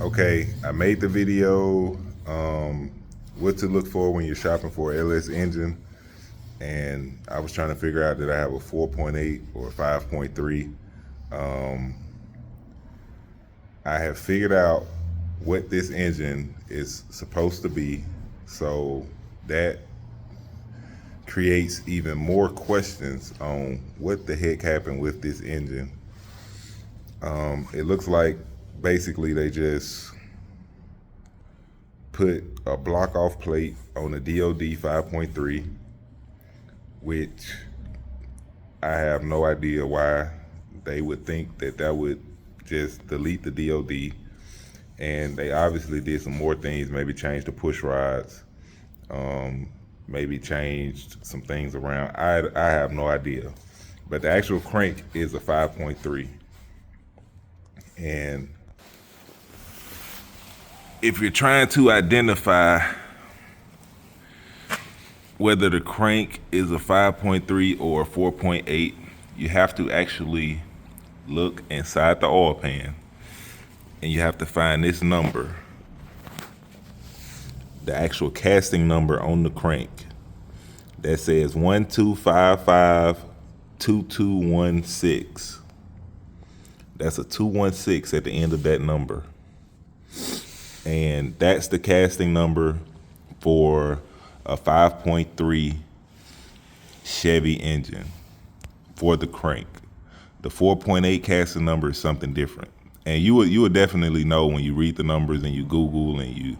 Okay, I made the video, what to look for when you're shopping for an LS engine, and I was trying to figure out that I have a 4.8 or a 5.3. I have figured out what this engine is supposed to be, so that creates even more questions on what the heck happened with this engine. It looks like basically they just put a block off plate on the DOD 5.3, which I have no idea why they would think that that would just delete the DOD. And they obviously did some more things, maybe changed the push rods, maybe changed some things around. I have no idea. But the actual crank is a 5.3. And if you're trying to identify whether the crank is a 5.3 or a 4.8, you have to actually look inside the oil pan and you have to find this number, the actual casting number on the crank that says 12552216. That's a 216 at the end of that number. And that's the casting number for a 5.3 Chevy engine for the crank. The 4.8 casting number is something different. And you would definitely know when you read the numbers and you Google and you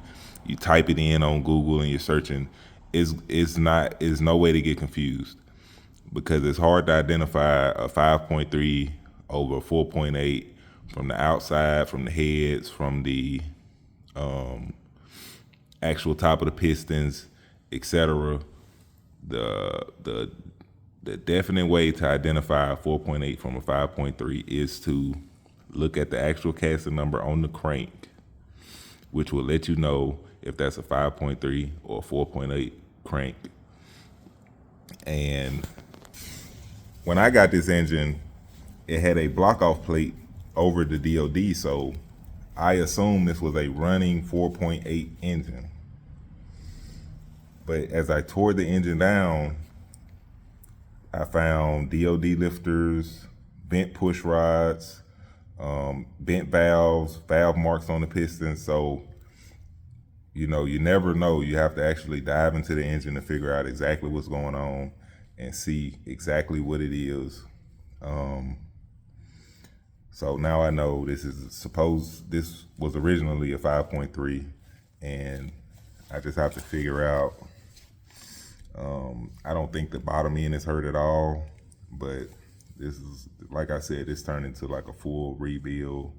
type it in on Google and you're searching. Is no way to get confused, because it's hard to identify a 5.3 over a 4.8 from the outside, from the heads, from the actual top of the pistons, etc. The definite way to identify a 4.8 from a 5.3 is to look at the actual casting number on the crank, which will let you know if that's a 5.3 or a 4.8 crank. And when I got this engine, it had a block off plate over the DOD, so I assumed this was a running 4.8 engine. But as I tore the engine down, I found DOD lifters, bent push rods, bent valves, valve marks on the pistons. So, you never know. You have to actually dive into the engine to figure out exactly what's going on and see exactly what it is. So now I know this was originally a 5.3, and I just have to figure out. I don't think the bottom end is hurt at all, but this is, like I said, this turned into like a full rebuild.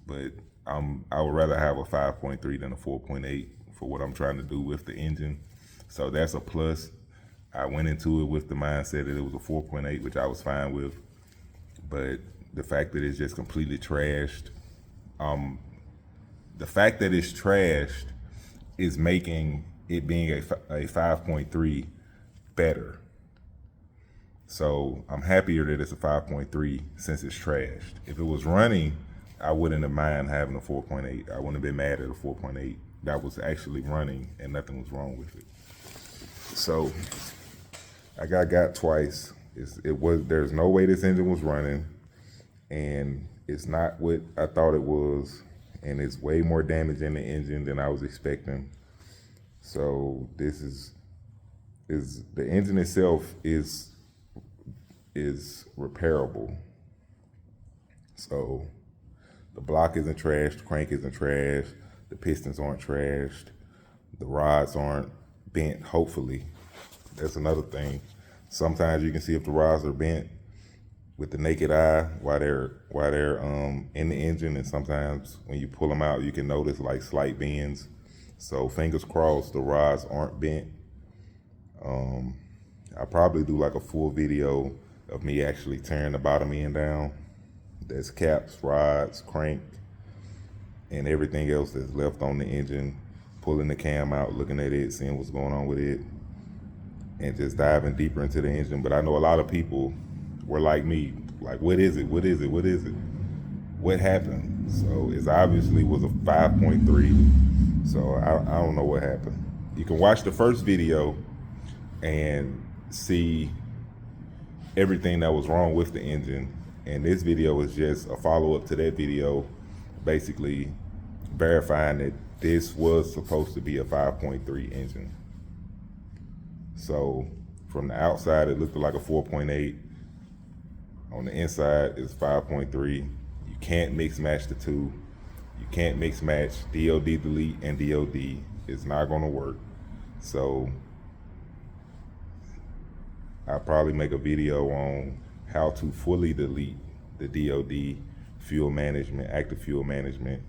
But I would rather have a 5.3 than a 4.8 for what I'm trying to do with the engine. So that's a plus. I went into it with the mindset that it was a 4.8, which I was fine with. But the fact that it's just completely trashed, the fact that it's trashed is making it being a 5.3 better. So I'm happier that it's a 5.3 since it's trashed. If it was running, I wouldn't have mind having a 4.8. I wouldn't have been mad at a 4.8 that was actually running and nothing was wrong with it. So I got twice. There's no way this engine was running, and it's not what I thought it was, and it's way more damage in the engine than I was expecting. So this is the engine itself is repairable. So the block isn't trashed, the crank isn't trashed, the pistons aren't trashed, the rods aren't bent, hopefully. That's another thing. Sometimes you can see if the rods are bent with the naked eye while they're in the engine, and sometimes when you pull them out, you can notice like slight bends. So fingers crossed the rods aren't bent. I'll probably do like a full video of me actually tearing the bottom end down. That's caps, rods, crank, and everything else that's left on the engine, pulling the cam out, looking at it, seeing what's going on with it, and just diving deeper into the engine. But I know a lot of people were like me, like, what is it? What is it? What is it? What happened? So it obviously was a 5.3. So I don't know what happened. You can watch the first video and see everything that was wrong with the engine. And this video is just a follow-up to that video, basically verifying that this was supposed to be a 5.3 engine. So from the outside, it looked like a 4.8. On the inside, it's 5.3. You can't mix match the two. You can't mix match DOD delete and DOD. It's not gonna work. So I'll probably make a video on how to fully delete the DOD fuel management, active fuel management,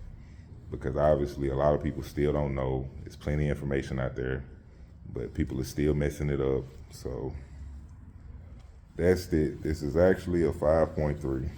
because obviously a lot of people still don't know. There's plenty of information out there, but people are still messing it up. So that's it. This is actually a 5.3.